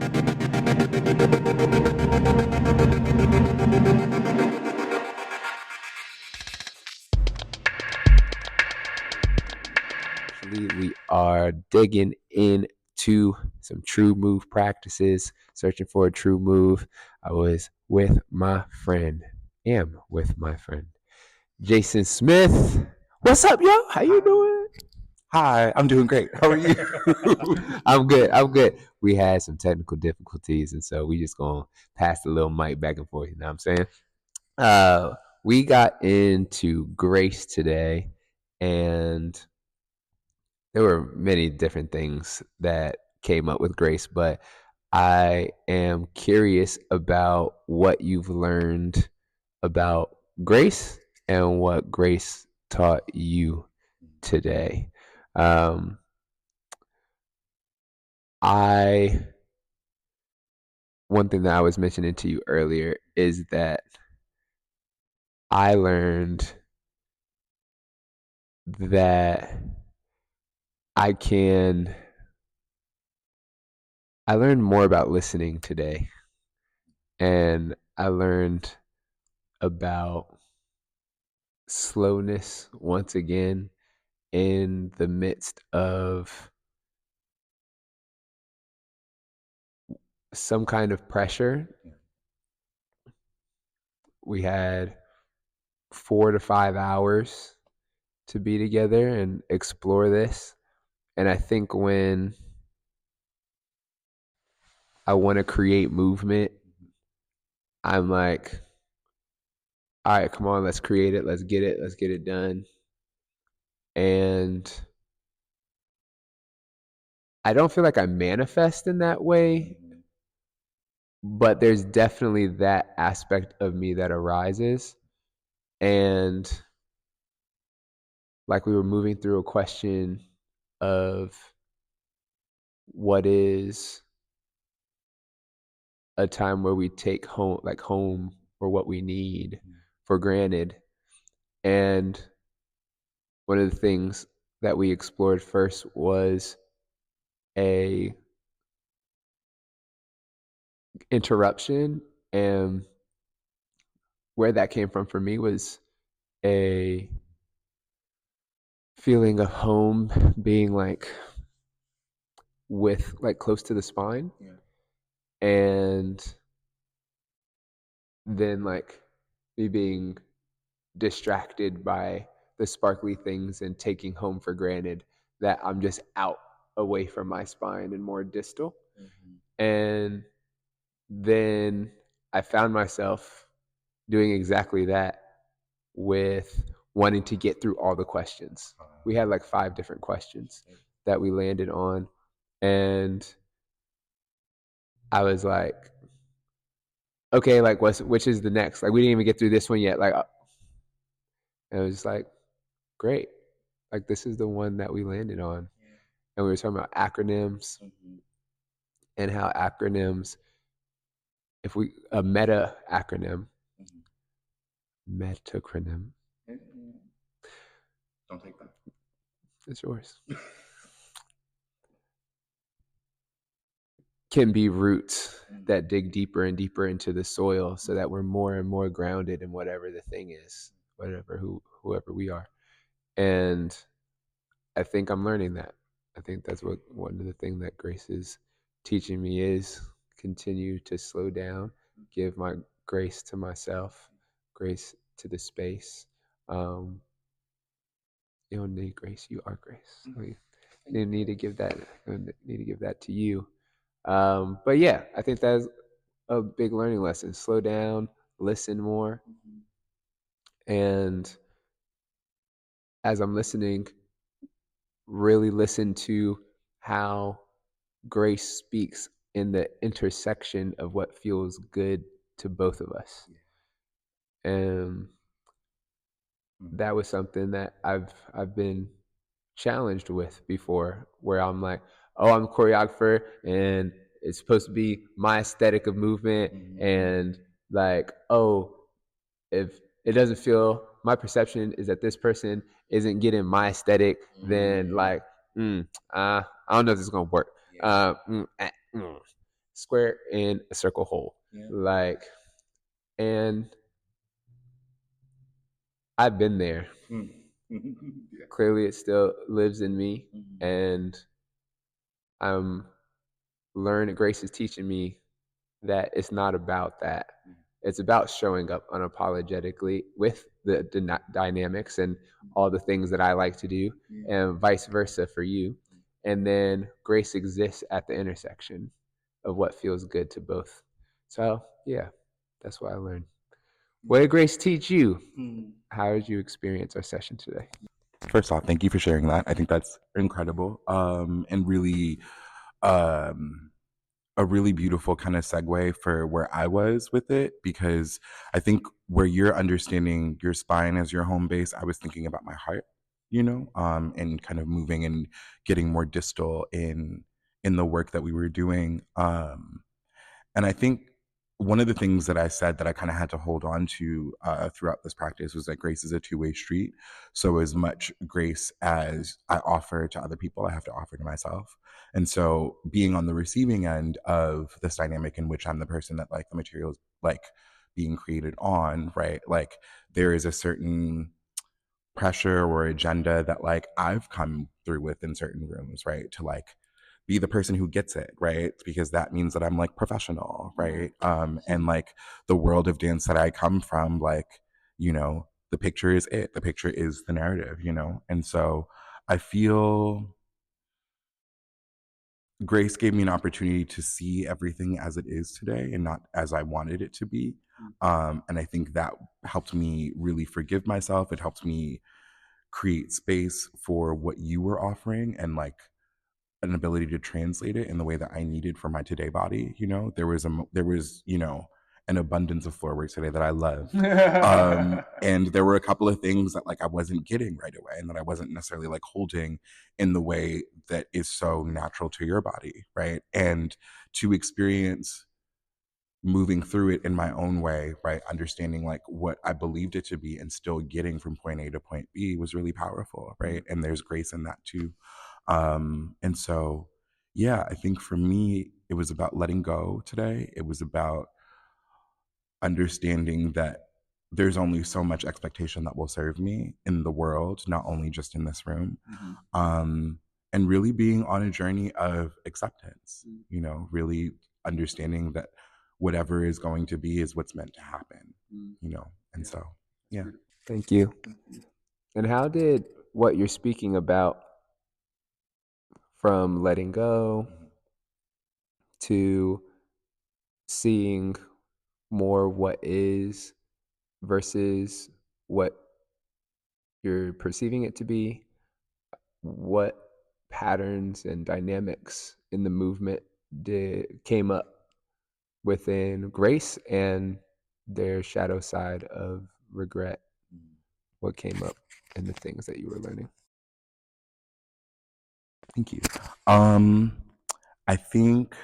We are digging into some true move practices, searching for a true move. I was with my friend, Jayson Smith. What's up, yo? How you doing? Hi, I'm doing great. How are you? I'm good. We had some technical difficulties, and so we just gonna pass the little mic back and forth. You know what I'm saying? We got into grace today, and there were many different things that came up with grace, but I am curious about what you've learned about grace and what grace taught you today. One thing that I was mentioning to you earlier is that I learned that I learned more about listening today, and I learned about slowness once again in the midst of some kind of pressure. We had 4 to 5 hours to be together and explore this. And I think when I want to create movement, I'm like, all right, come on, let's create it. Let's get it done. And I don't feel like I manifest in that way, but there's definitely that aspect of me that arises. And like we were moving through a question of what is a time where we take home or what we need for granted. And one of the things that we explored first was a interruption, and where that came from for me was a feeling of home being like close to the spine. And then like me being distracted by the sparkly things and taking home for granted that I'm just out away from my spine and more distal. And then I found myself doing exactly that with wanting to get through all the questions. We had like 5 different questions that we landed on, and I was like, okay, like which is the next? Like we didn't even get through this one yet. Like, and I was just like, great. Like this is the one that we landed on. And we were talking about acronyms and how acronyms, if we a meta acronym, metacronym. Don't take that. It's yours. Can be roots that dig deeper and deeper into the soil so that we're more and more grounded in whatever the thing is, whoever we are. And I think I'm learning that. I think that's what one of the things that grace is teaching me is continue to slow down, give my grace to myself, grace to the space. You don't need grace, you are grace. You need to give that to you. But yeah, I think that's a big learning lesson. Slow down, listen more. And as I'm listening, really listen to how grace speaks in the intersection of what feels good to both of us. And that was something that I've been challenged with before, where I'm like, oh, I'm a choreographer and it's supposed to be my aesthetic of movement. And like, oh, if it doesn't feel, my perception is that this person isn't getting my aesthetic, then like, I don't know if this is gonna work. square in a circle hole. Yeah. Like, and I've been there. Yeah. Clearly, it still lives in me, Mhm. and I'm learning. Grace is teaching me that it's not about that. It's about showing up unapologetically with the dynamics and all the things that I like to do, and vice versa for you. And then grace exists at the intersection of what feels good to both. So, yeah, that's what I learned. What did grace teach you? How did you experience our session today? First off, thank you for sharing that. I think that's incredible, and really a really beautiful kind of segue for where I was with it, because I think where you're understanding your spine as your home base, I was thinking about my heart, and kind of moving and getting more distal in the work that we were doing. And I think one of the things that I said that I kind of had to hold on to throughout this practice was that grace is a two-way street. So as much grace as I offer to other people, I have to offer to myself. And so being on the receiving end of this dynamic in which I'm the person that like the materials like being created on, right? Like there is a certain pressure or agenda that like I've come through with in certain rooms, right? To like be the person who gets it, right? Because that means that I'm like professional, right? And like the world of dance that I come from, like, the picture is it. The picture is the narrative. And so I feel grace gave me an opportunity to see everything as it is today and not as I wanted it to be. And I think that helped me really forgive myself. It helped me create space for what you were offering and like an ability to translate it in the way that I needed for my today body. There was an abundance of floor work today that I loved. And there were a couple of things that like I wasn't getting right away and that I wasn't necessarily like holding in the way that is so natural to your body, right? And to experience moving through it in my own way, right? Understanding like what I believed it to be and still getting from point A to point B was really powerful, right? And there's grace in that too. And so, yeah, I think for me, it was about letting go today. It was about understanding that there's only so much expectation that will serve me in the world, not only just in this room. Um, and really being on a journey of acceptance, really understanding that whatever is going to be is what's meant to happen. And so, yeah. Thank you. And how did what you're speaking about, from letting go to seeing more what is versus what you're perceiving it to be, what patterns and dynamics in the movement came up within grace and their shadow side of regret? What came up in the things that you were learning? Thank you. I think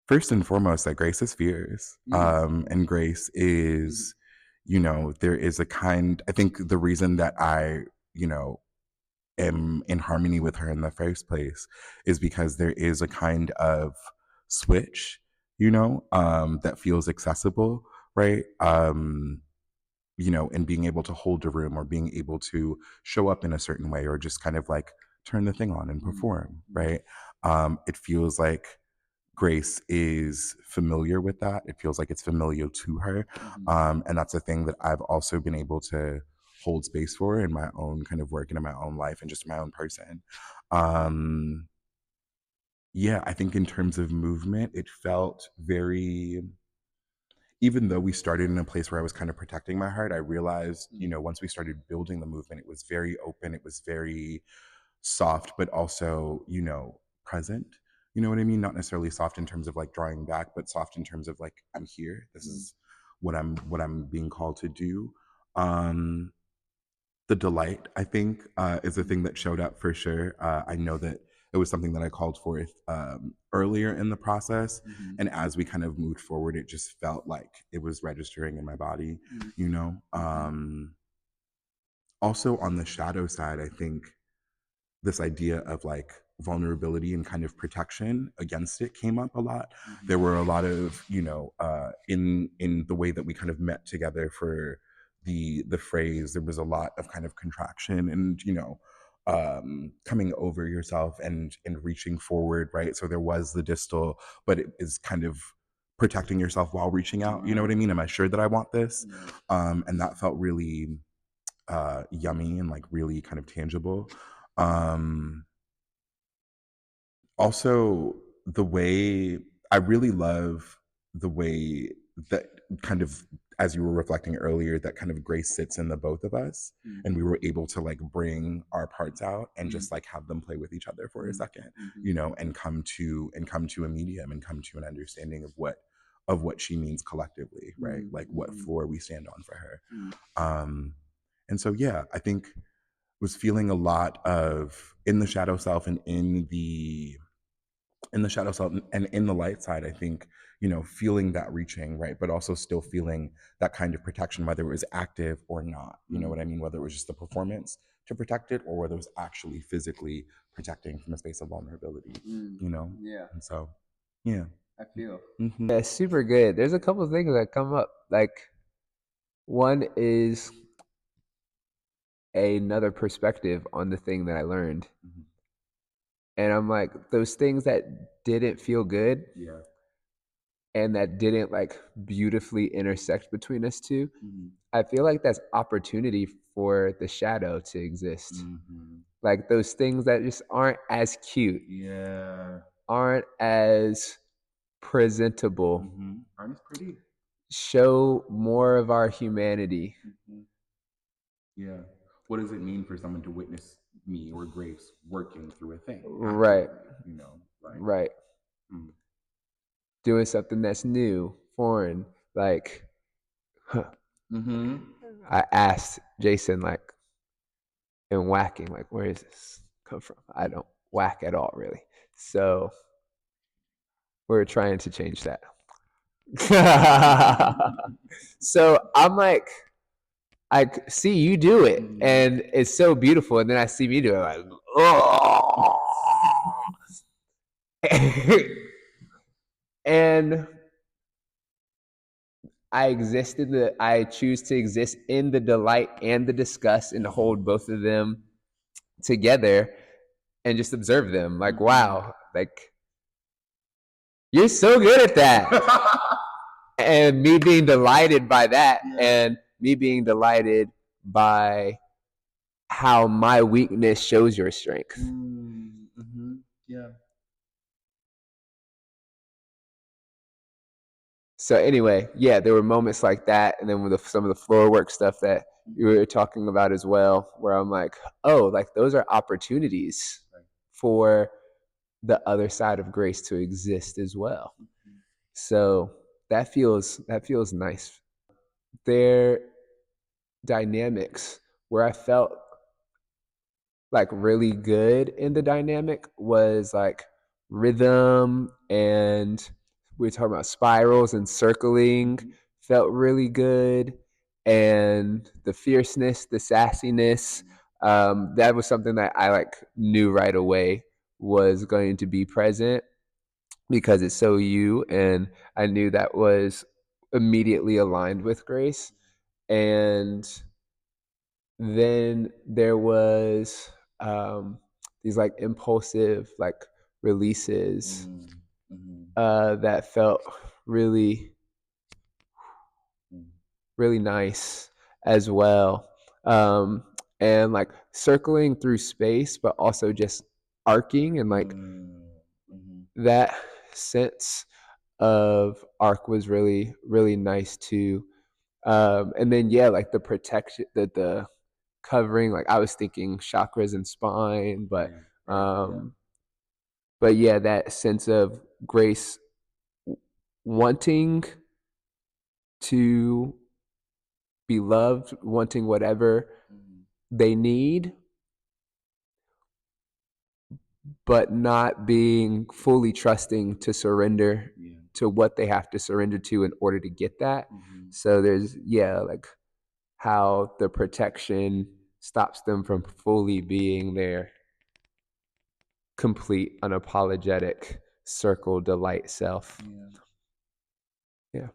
first and foremost that grace is fierce. And grace is, there is a kind, I think the reason that I, am in harmony with her in the first place is because there is a kind of switch, that feels accessible, right? And being able to hold a room or being able to show up in a certain way or just kind of like turn the thing on and perform, right? It feels like Grace is familiar with that. It feels like it's familiar to her. And that's a thing that I've also been able to hold space for in my own kind of work and in my own life and just my own person. Yeah, I think in terms of movement, it felt very, even though we started in a place where I was kind of protecting my heart, I realized, once we started building the movement, it was very open. It was very soft, but also, present. You know what I mean? Not necessarily soft in terms of like drawing back, but soft in terms of like, I'm here. This is what I'm being called to do. The delight, I think, is a thing that showed up for sure. I know that it was something that I called forth earlier in the process. And as we kind of moved forward, it just felt like it was registering in my body, Also on the shadow side, I think this idea of like vulnerability and kind of protection against it came up a lot. There were a lot of, in the way that we kind of met together for the phrase, there was a lot of kind of contraction and, coming over yourself and reaching forward, right? So there was the distal, but it is kind of protecting yourself while reaching out. You know what I mean? Am I sure that I want this? And that felt really yummy and like really kind of tangible. Also, the way I really love the way that kind of, as you were reflecting earlier, that kind of grace sits in the both of us, and we were able to like bring our parts out and just like have them play with each other for a second, and come to a medium and come to an understanding of what she means collectively, right? Like what floor we stand on for her. And so yeah, I think was feeling a lot of in the shadow self and in the shadow self and in the light side. I think, feeling that reaching, right, but also still feeling that kind of protection, whether it was active or not. You know what I mean? Whether it was just a performance to protect it, or whether it was actually physically protecting from a space of vulnerability. Yeah. And so, yeah, I feel. Yeah, super good. There's a couple of things that come up. Like, one is another perspective on the thing that I learned. And I'm like, those things that didn't feel good and that didn't like beautifully intersect between us two, I feel like that's opportunity for the shadow to exist. Like those things that just aren't as cute, aren't as presentable, aren't as pretty. show more of our humanity. Yeah. What does it mean for someone to witness me or Grace working through a thing? Right. Actively, Right. Doing something that's new, foreign. Like, I asked Jayson, like, in whacking, like, where does this come from? I don't whack at all, really. So we're trying to change that. So I'm like, I see you do it, and it's so beautiful. And then I see me do it, like, oh. And I choose to exist in the delight and the disgust and to hold both of them together and just observe them. Like, wow, like, you're so good at that. And me being delighted by that, and me being delighted by how my weakness shows your strength. Yeah. So anyway, yeah, there were moments like that, and then with some of the floor work stuff that you were talking about as well, where I'm like, oh, like those are opportunities for the other side of grace to exist as well. So that feels nice. Their dynamics where I felt like really good in the dynamic was like rhythm, and we were talking about spirals and circling felt really good, and the fierceness, the sassiness, that was something that I like knew right away was going to be present because it's so you, and I knew that was immediately aligned with Grace. And then there was these like impulsive like releases that felt really really nice as well, and like circling through space but also just arcing, and like that sense of arc was really really nice too. And then yeah, like the protection, the covering, like I was thinking chakras and spine, but yeah, that sense of Grace wanting to be loved, wanting whatever they need, but not being fully trusting to surrender to what they have to surrender to in order to get that. So there's like how the protection stops them from fully being there. complete, unapologetic circle delight self. Yeah.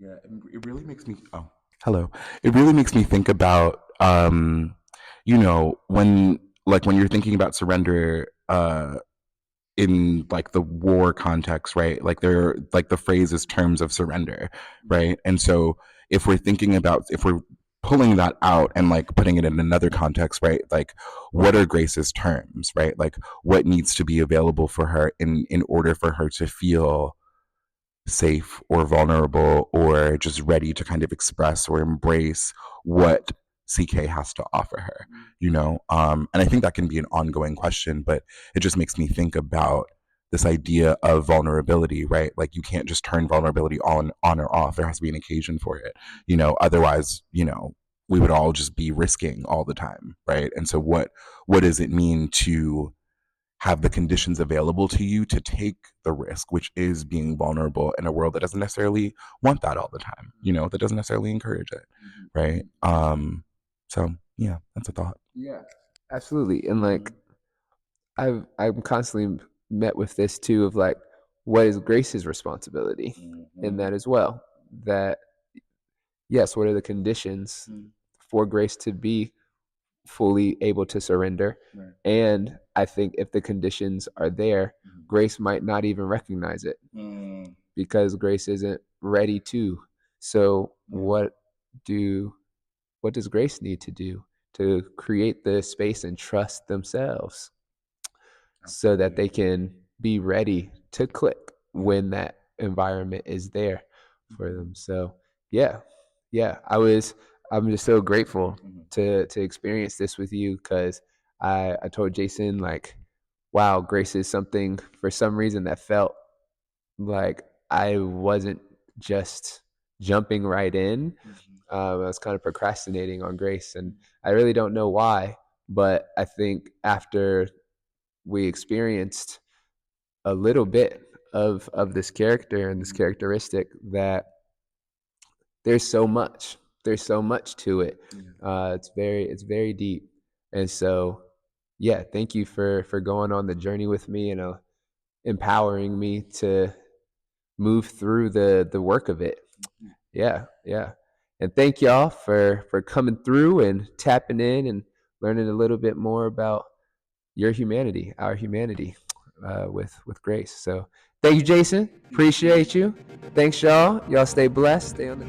Yeah, it really makes me. Oh, hello. It really makes me think about, when when you're thinking about surrender, in like the war context, right? Like they're like the phrase is terms of surrender, right? And so if we're pulling that out and like putting it in another context, right? Like what are Grace's terms, right? Like what needs to be available for her in order for her to feel safe or vulnerable or just ready to kind of express or embrace what CK has to offer her, and I think that can be an ongoing question, but it just makes me think about this idea of vulnerability, right? Like you can't just turn vulnerability on or off. There has to be an occasion for it, otherwise, we would all just be risking all the time, right? And so what does it mean to have the conditions available to you to take the risk, which is being vulnerable in a world that doesn't necessarily want that all the time, that doesn't necessarily encourage it, right? So yeah, that's a thought. Yeah, absolutely. And like I'm constantly met with this too of like, what is Grace's responsibility in that as well? That yes, what are the conditions for Grace to be fully able to surrender? And I think if the conditions are there, Grace might not even recognize it because Grace isn't ready to. So what does Grace need to do to create the space and trust themselves so that they can be ready to click when that environment is there for them? So yeah, I'm just so grateful to experience this with you, because I told Jayson, like, wow, Grace is something for some reason that felt like I wasn't just jumping right in. I was kind of procrastinating on Grace, and I really don't know why. But I think after we experienced a little bit of this character and this characteristic, that there's so much to it. It's very deep, and so yeah, thank you for going on the journey with me and empowering me to move through the work of it. Yeah. And thank y'all for coming through and tapping in and learning a little bit more about your humanity, our humanity, with Grace. So thank you, Jayson. Appreciate you. Thanks, y'all. Y'all stay blessed. Stay on the